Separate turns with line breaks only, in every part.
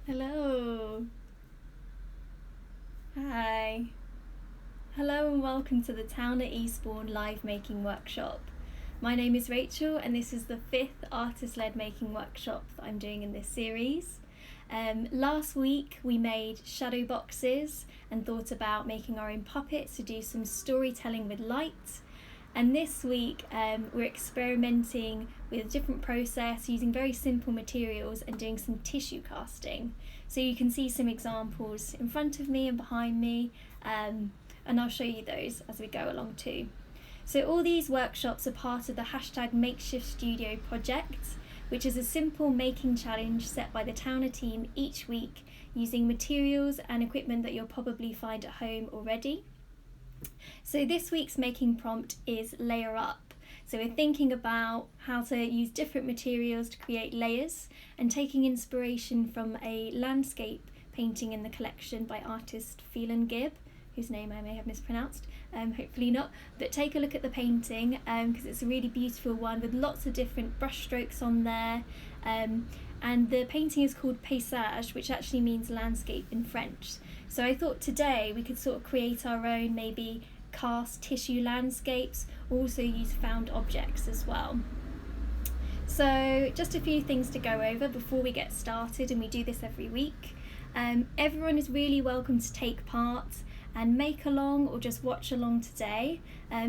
Hello. Hi. Hello and welcome to the Town at Eastbourne live making workshop. My name is Rachel and this is the 5th artist-led making workshop that I'm doing in this series. Last week we made shadow boxes and thought about making our own puppets to do some storytelling with light. And this week we're experimenting with a different process using very simple materials and doing some tissue casting. So you can see some examples in front of me and behind me, and I'll show you those as we go along too. So all these workshops are part of the #MakeshiftStudio project, which is a simple making challenge set by the Towner team each week using materials and equipment that you'll probably find at home already. So this week's making prompt is layer up. So we're thinking about how to use different materials to create layers and taking inspiration from a landscape painting in the collection by artist Phelan Gibb, whose name I may have mispronounced, hopefully not, but take a look at the painting because it's a really beautiful one with lots of different brush strokes on there. And the painting is called paysage, which actually means landscape in French. So I thought today we could sort of create our own, maybe cast tissue landscapes, also use found objects as well. So just a few things to go over before we get started, and we do this every week. Everyone is really welcome to take part and make along or just watch along today.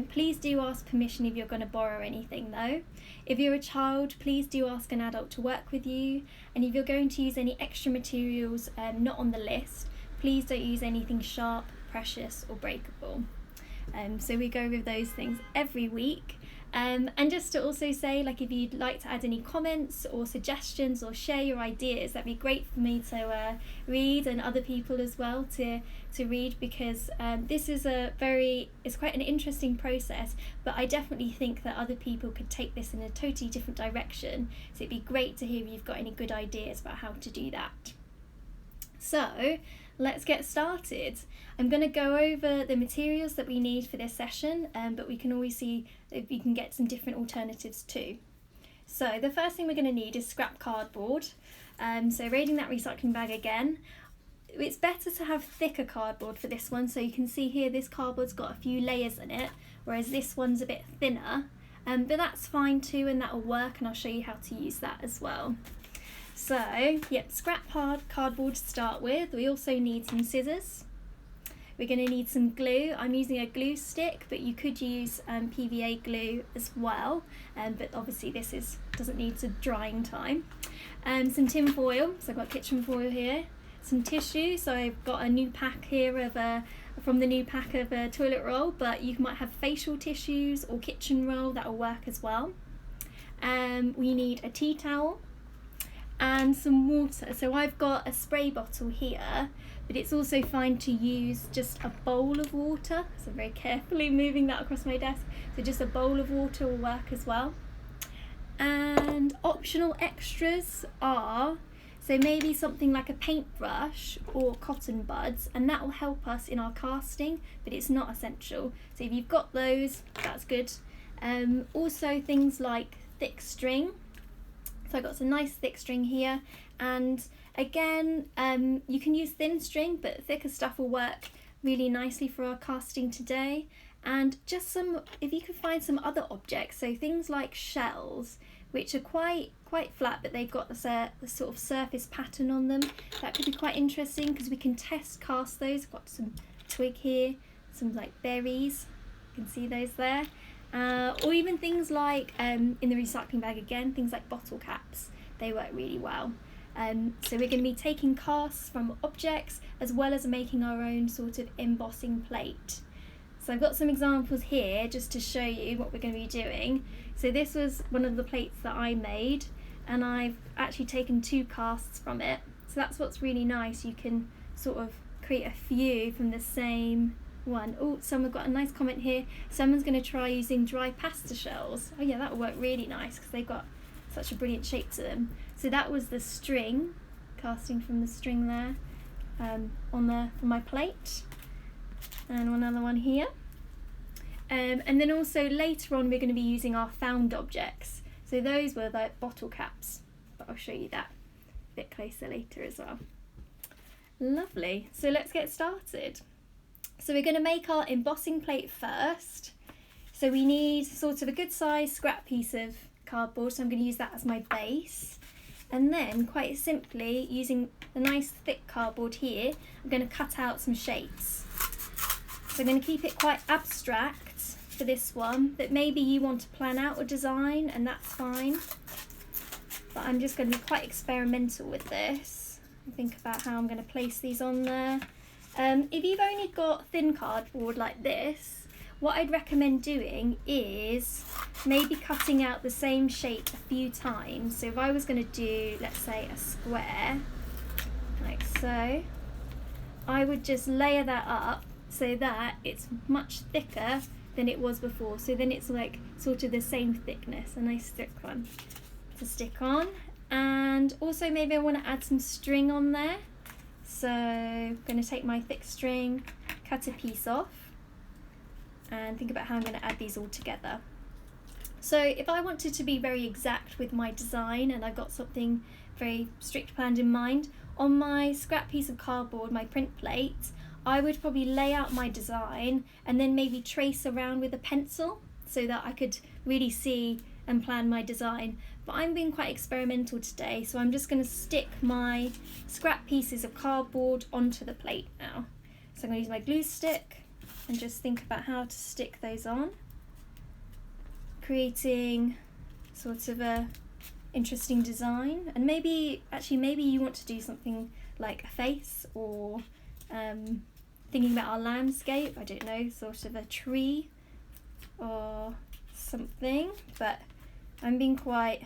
Please do ask permission if you're going to borrow anything though. If you're a child, please do ask an adult to work with you, and if you're going to use any extra materials not on the list, please don't use anything sharp, precious or breakable. So we go with those things every week. And just to also say, like, if you'd like to add any comments or suggestions or share your ideas, that'd be great for me to read, and other people as well to read, because this is it's quite an interesting process, but I definitely think that other people could take this in a totally different direction. So it'd be great to hear if you've got any good ideas about how to do that. So let's get started. I'm going to go over the materials that we need for this session, but we can always see if you can get some different alternatives too. So the first thing we're going to need is scrap cardboard. So raiding that recycling bag again. It's better to have thicker cardboard for this one, so you can see here this cardboard's got a few layers in it, whereas this one's a bit thinner, but that's fine too, and that'll work, and I'll show you how to use that as well. So, scrap cardboard to start with. We also need some scissors. We're going to need some glue. I'm using a glue stick, but you could use PVA glue as well. But obviously this doesn't need some drying time. Some tin foil. So I've got kitchen foil here. Some tissue. So I've got a new pack here from the new pack of toilet roll, but you might have facial tissues or kitchen roll. That'll work as well. We need a tea towel and some water. So I've got a spray bottle here, but it's also fine to use just a bowl of water. So I'm very carefully moving that across my desk. So just a bowl of water will work as well. And optional extras are, so maybe something like a paintbrush or cotton buds, and that will help us in our casting, but it's not essential. So if you've got those, that's good. Also things like thick string. So I've got some nice thick string here, and again, you can use thin string, but thicker stuff will work really nicely for our casting today. And just if you can find some other objects, so things like shells, which are quite flat, but they've got the sort of surface pattern on them. That could be quite interesting because we can test cast those. I've got some twig here, some like berries. You can see those there. Or even things like, in the recycling bag again, things like bottle caps. They work really well. So we're going to be taking casts from objects as well as making our own sort of embossing plate. So I've got some examples here just to show you what we're going to be doing. So this was one of the plates that I made, and I've actually taken 2 casts from it. So that's what's really nice. You can sort of create a few from the same one. Oh, someone got a nice comment here. Someone's going to try using dry pasta shells. Oh yeah, that will work really nice because they've got such a brilliant shape to them. So that was the string, casting from the string there on my plate, and another one here. And then also later on we're going to be using our found objects. So those were the bottle caps, but I'll show you that a bit closer later as well. Lovely. So let's get started. So we're going to make our embossing plate first. So we need sort of a good size scrap piece of cardboard. So I'm going to use that as my base. And then quite simply, using a nice thick cardboard here, I'm going to cut out some shapes. So I'm going to keep it quite abstract for this one, but maybe you want to plan out a design and that's fine. But I'm just going to be quite experimental with this and think about how I'm going to place these on there. If you've only got thin cardboard like this, what I'd recommend doing is maybe cutting out the same shape a few times. So if I was going to do, let's say, a square, like so, I would just layer that up so that it's much thicker than it was before. So then it's like sort of the same thickness, a nice thick one to stick on. And also maybe I want to add some string on there. So I'm going to take my thick string, cut a piece off, and think about how I'm going to add these all together. So if I wanted to be very exact with my design and I've got something very strict planned in mind, on my scrap piece of cardboard, my print plate, I would probably lay out my design and then maybe trace around with a pencil so that I could really see and plan my design. But I'm being quite experimental today, so I'm just going to stick my scrap pieces of cardboard onto the plate now. So I'm going to use my glue stick and just think about how to stick those on, creating sort of a interesting design. And maybe you want to do something like a face, or thinking about our landscape, I don't know, sort of a tree or something. But I'm being quite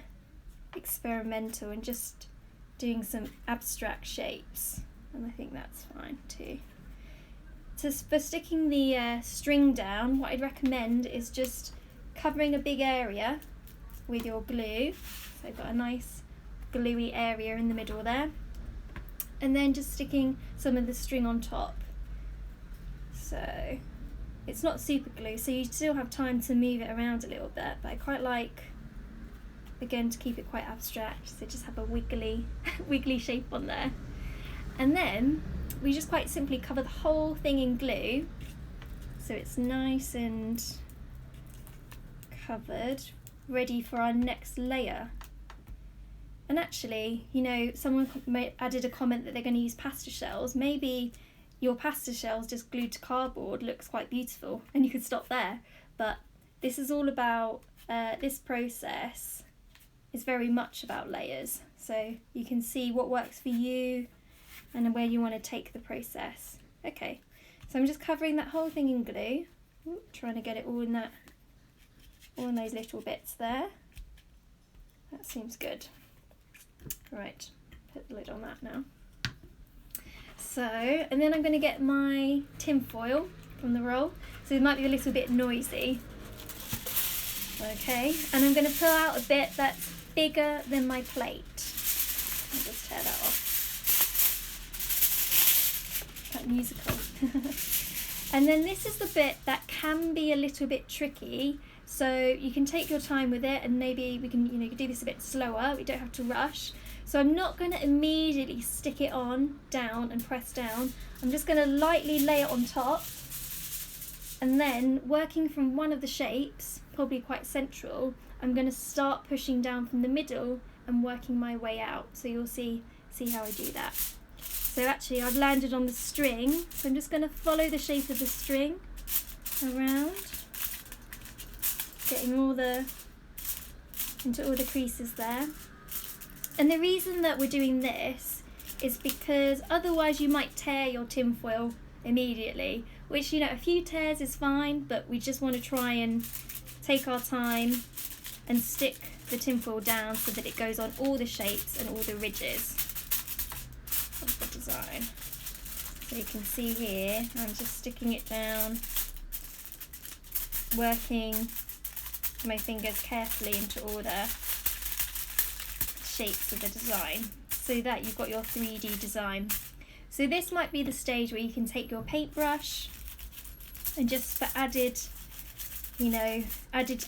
experimental and just doing some abstract shapes, and I think that's fine too. For sticking the string down, what I'd recommend is just covering a big area with your glue. So I've got a nice gluey area in the middle there, and then just sticking some of the string on top. So it's not super glue, so you still have time to move it around a little bit, but I quite like, again, to keep it quite abstract, so just have a wiggly shape on there. And then we just quite simply cover the whole thing in glue so it's nice and covered, ready for our next layer. And actually, you know, someone added a comment that they're going to use pasta shells. Maybe your pasta shells just glued to cardboard looks quite beautiful and you could stop there, but this is all about this process is very much about layers, so you can see what works for you and where you want to take the process. Okay, so I'm just covering that whole thing in glue. Trying to get it all in those little bits there. That seems good. Right, put the lid on that now. So, and then I'm going to get my tin foil from the roll, so it might be a little bit noisy. Okay, and I'm going to pull out a bit that's bigger than my plate. I'll just tear that off. Quite musical. And then this is the bit that can be a little bit tricky, so you can take your time with it, and maybe we can, you can do this a bit slower. We don't have to rush. So I'm not going to immediately stick it on down and press down. I'm just going to lightly lay it on top, and then working from one of the shapes, probably quite central, I'm going to start pushing down from the middle and working my way out. So you'll see how I do that. So actually I've landed on the string, so I'm just going to follow the shape of the string around, getting into all the creases there. And the reason that we're doing this is because otherwise you might tear your tinfoil immediately, which, a few tears is fine, but we just want to try and take our time and stick the tinfoil down so that it goes on all the shapes and all the ridges of the design. So you can see here, I'm just sticking it down, working my fingers carefully into all the shapes of the design so that you've got your 3D design. So this might be the stage where you can take your paintbrush and just for added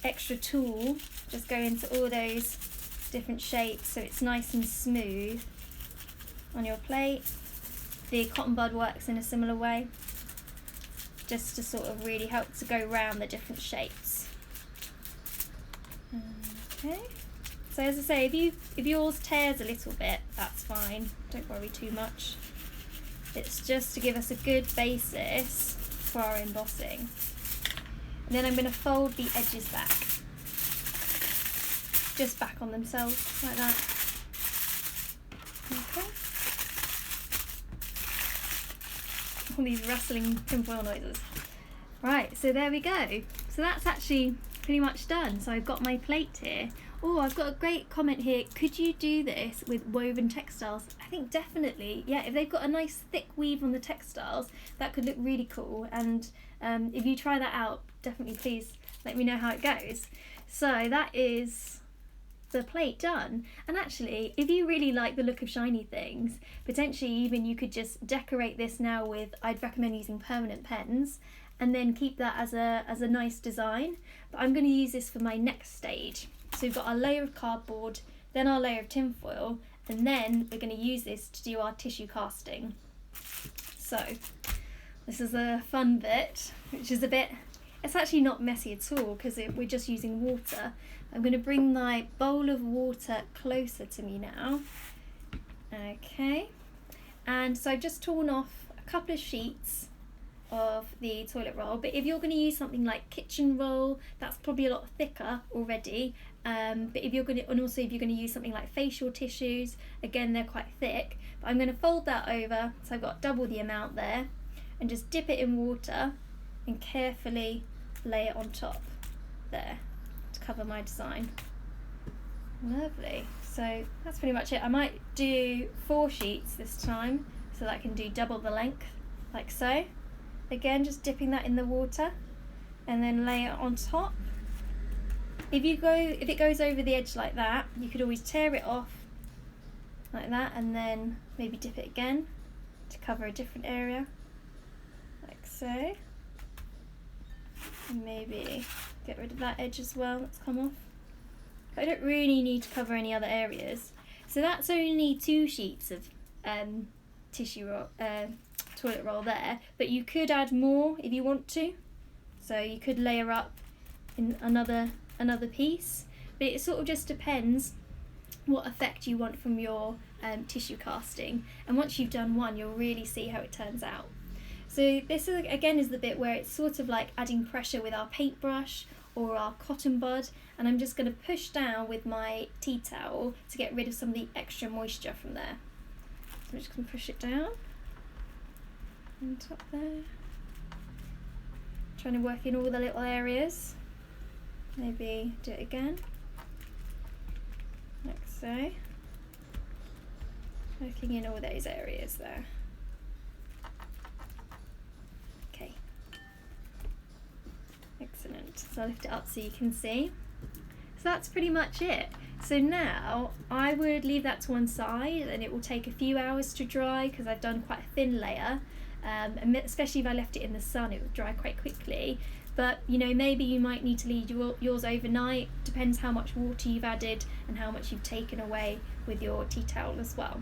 extra tool, just go into all those different shapes so it's nice and smooth on your plate. the cotton bud works in a similar way, just to sort of really help to go round the different shapes. Okay, so as I say, if yours tears a little bit, that's fine, don't worry too much. It's just to give us a good basis for our embossing. And then I'm going to fold the edges back, just back on themselves like that. Okay. All these rustling tinfoil noises. Right, so there we go. So that's actually pretty much done. So I've got my plate here. Oh, I've got a great comment here. Could you do this with woven textiles? I think definitely. Yeah, if they've got a nice thick weave on the textiles, that could look really cool. And if you try that out, definitely please let me know how it goes. So that is the plate done. And actually, if you really like the look of shiny things, potentially even you could just decorate this now with, I'd recommend using permanent pens, and then keep that as a nice design. But I'm going to use this for my next stage. So we've got our layer of cardboard, then our layer of tinfoil, and then we're going to use this to do our tissue casting. So this is the fun bit, which is it's actually not messy at all because we're just using water. I'm going to bring my bowl of water closer to me now. Okay, and so I've just torn off a couple of sheets of the toilet roll, but if you're going to use something like kitchen roll, that's probably a lot thicker already. But if you're going to, and also if you're going to use something like facial tissues, again they're quite thick. But I'm going to fold that over, so I've got double the amount there, and just dip it in water and carefully lay it on top there to cover my design. Lovely. So that's pretty much it. I might do 4 sheets this time so that I can do double the length, like so. Again, just dipping that in the water and then lay it on top. If it goes over the edge like that, you could always tear it off like that and then maybe dip it again to cover a different area, like so. And maybe get rid of that edge as well that's come off. But I don't really need to cover any other areas. So that's only 2 sheets of tissue roll, toilet roll there, but you could add more if you want to. So you could layer up in another piece, but it sort of just depends what effect you want from your tissue casting. And once you've done one, you'll really see how it turns out. So this is, again, is the bit where it's sort of like adding pressure with our paintbrush or our cotton bud, and I'm just going to push down with my tea towel to get rid of some of the extra moisture from there. So I'm just going to push it down on top there, trying to work in all the little areas. Maybe do it again, like so, working in all those areas there. Okay, excellent. So I'll lift it up so you can see. So that's pretty much it. So now I would leave that to one side, and it will take a few hours to dry because I've done quite a thin layer. And especially if I left it in the sun, it would dry quite quickly. But you know, maybe you might need to leave yours overnight. Depends how much water you've added and how much you've taken away with your tea towel as well.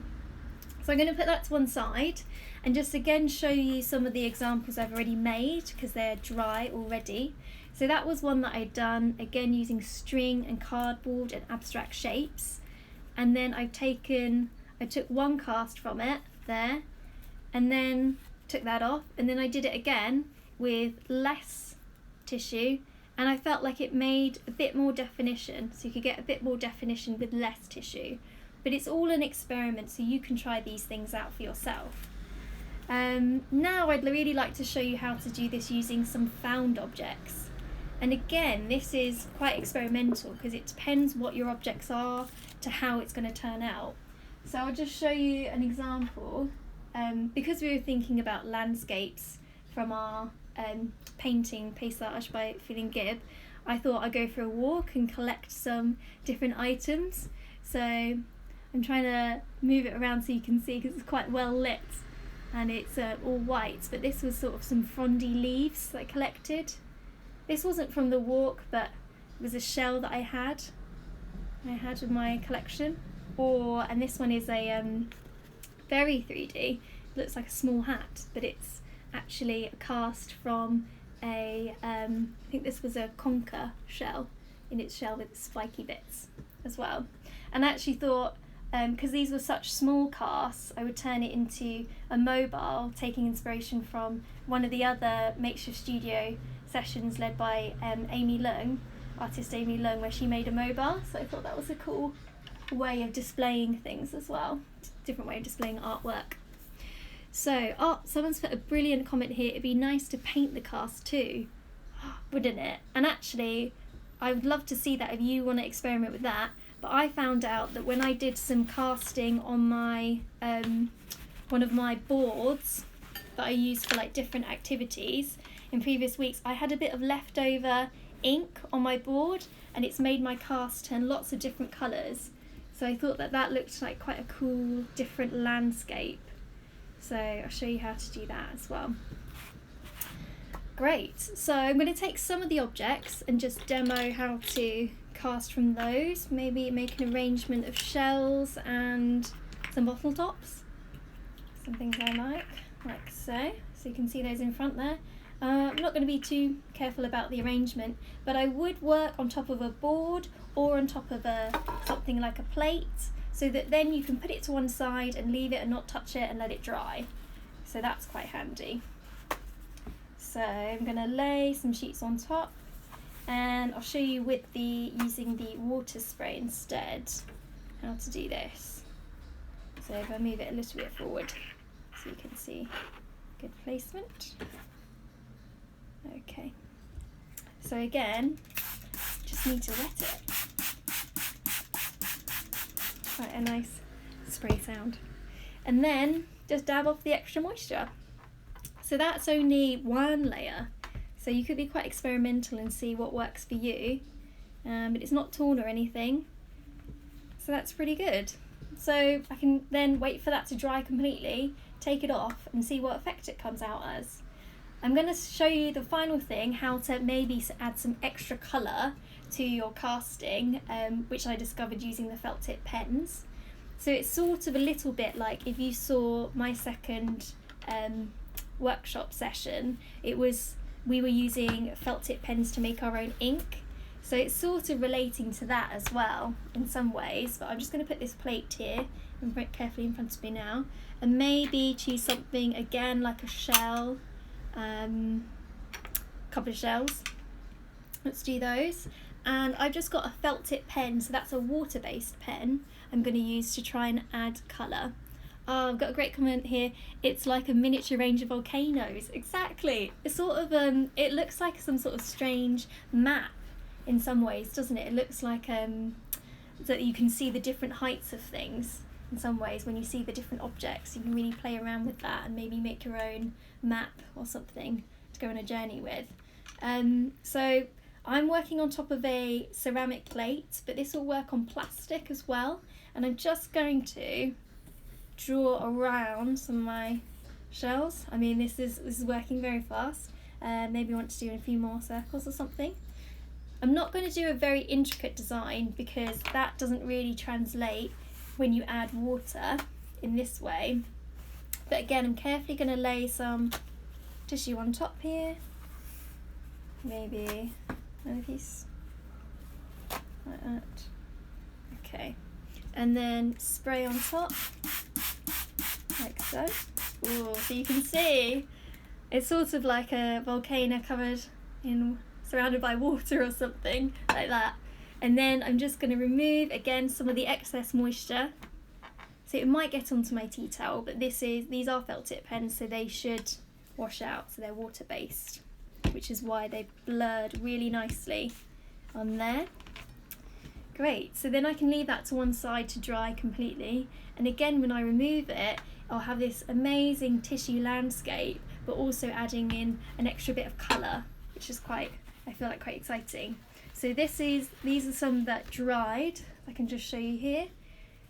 So I'm going to put that to one side and just again show you some of the examples I've already made because they're dry already. So that was one that I'd done again using string and cardboard and abstract shapes. And then I took one cast from it there, and then took that off, and then I did it again with less tissue, and I felt like it made a bit more definition, so you could get a bit more definition with less tissue. But it's all an experiment, so you can try these things out for yourself. Now I'd really like to show you how to do this using some found objects. And again, this is quite experimental because it depends what your objects are to how it's going to turn out. So I'll just show you an example. Because we were thinking about landscapes from our painting paysage by Feeling Gib, I thought I'd go for a walk and collect some different items. So I'm trying to move it around so you can see because it's quite well lit and it's all white, but this was sort of some frondy leaves that I collected. This wasn't from the walk, but it was a shell that I had in my collection. And this one is a very 3D. looks like a small hat, but it's actually a cast from I think this was a conker shell, in its shell with spiky bits as well. And I actually thought, because these were such small casts, I would turn it into a mobile, taking inspiration from one of the other makeshift studio sessions led by artist Amy Lung, where she made a mobile. So I thought that was a cool way of displaying things as well, different way of displaying artwork. So, someone's put a brilliant comment here. It'd be nice to paint the cast too, wouldn't it? And actually, I would love to see that if you want to experiment with that. But I found out that when I did some casting on my one of my boards that I use for like different activities in previous weeks, I had a bit of leftover ink on my board, and it's made my cast turn lots of different colours. So I thought that looked like quite a cool, different landscape. So I'll show you how to do that as well. Great, so I'm going to take some of the objects and just demo how to cast from those. Maybe make an arrangement of shells and some bottle tops. Some things I like so. So you can see those in front there. I'm not going to be too careful about the arrangement, but I would work on top of a board or on top of something like a plate, so that then you can put it to one side and leave it and not touch it and let it dry. So that's quite handy. So I'm going to lay some sheets on top, and I'll show you with using the water spray instead how to do this. So if I move it a little bit forward so you can see good placement. Okay, so again, just need to wet it. Quite a nice spray sound. And then just dab off the extra moisture. So that's only one layer. So you could be quite experimental and see what works for you. But it's not torn or anything. So that's pretty good. So I can then wait for that to dry completely, take it off and see what effect it comes out as. I'm going to show you the final thing, how to maybe add some extra colour to your casting, which I discovered using the felt tip pens. So it's sort of a little bit like if you saw my second workshop session, we were using felt tip pens to make our own ink. So it's sort of relating to that as well in some ways, but I'm just going to put this plate here and very carefully in front of me now, and maybe choose something again like a shell. Couple of shells. Let's do those. And I've just got a felt tip pen, so that's a water-based pen I'm going to use to try and add colour. I've got a great comment here. It's like a miniature range of volcanoes. Exactly. It's sort of it looks like some sort of strange map in some ways, doesn't it? It looks like that you can see the different heights of things in some ways. When you see the different objects, you can really play around with that and maybe make your own map or something to go on a journey with. So I'm working on top of a ceramic plate, but this will work on plastic as well, and I'm just going to draw around some of my shells. I mean, this is working very fast. Maybe I want to do a few more circles or something. I'm not going to do a very intricate design because that doesn't really translate when you add water in this way. But again, I'm carefully going to lay some tissue on top here. Maybe another piece like that. Okay, and then spray on top like so. Ooh, so you can see it's sort of like a volcano surrounded by water or something like that. And then I'm just going to remove again some of the excess moisture. So it might get onto my tea towel, but these are felt tip pens, so they should wash out. So they're water based, which is why they blurred really nicely on there. Great, so then I can leave that to one side to dry completely. And again, when I remove it, I'll have this amazing tissue landscape, but also adding in an extra bit of colour, which is I feel like quite exciting. So these are some that dried. I can just show you here.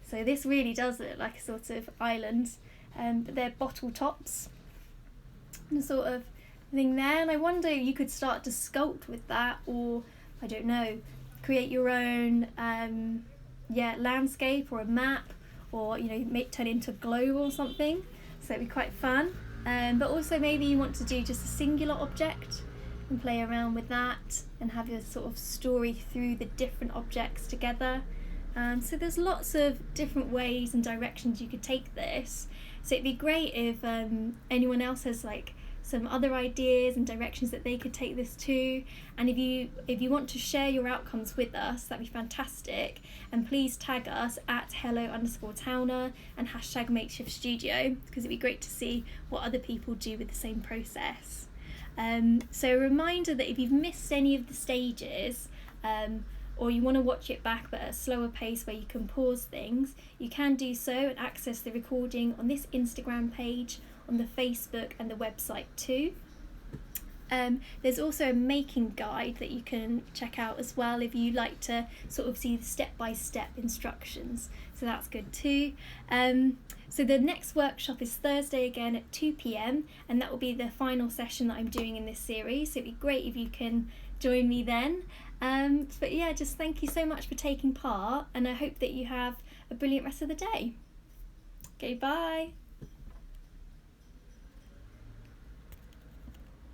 So this really does look like a sort of island, but they're bottle tops and sort of thing there. And I wonder if you could start to sculpt with that, or I don't know, create your own landscape or a map, or turn into a globe or something. so it'd be quite fun. But also maybe you want to do just a singular object and play around with that and have your sort of story through the different objects together. So there's lots of different ways and directions you could take this. So it'd be great if anyone else has like some other ideas and directions that they could take this to. And if you want to share your outcomes with us, that'd be fantastic. And please tag us at hello_towner and hashtag makeshift studio, because it'd be great to see what other people do with the same process. So a reminder that if you've missed any of the stages, or you want to watch it back but at a slower pace where you can pause things, you can do so and access the recording on this Instagram page, on the Facebook and the website too. There's also a making guide that you can check out as well if you like to sort of see the step-by-step instructions, so that's good too. So the next workshop is Thursday again at 2 p.m, and that will be the final session that I'm doing in this series, so it'd be great if you can join me then. But yeah, just thank you so much for taking part, and I hope that you have a brilliant rest of the day. Okay, bye.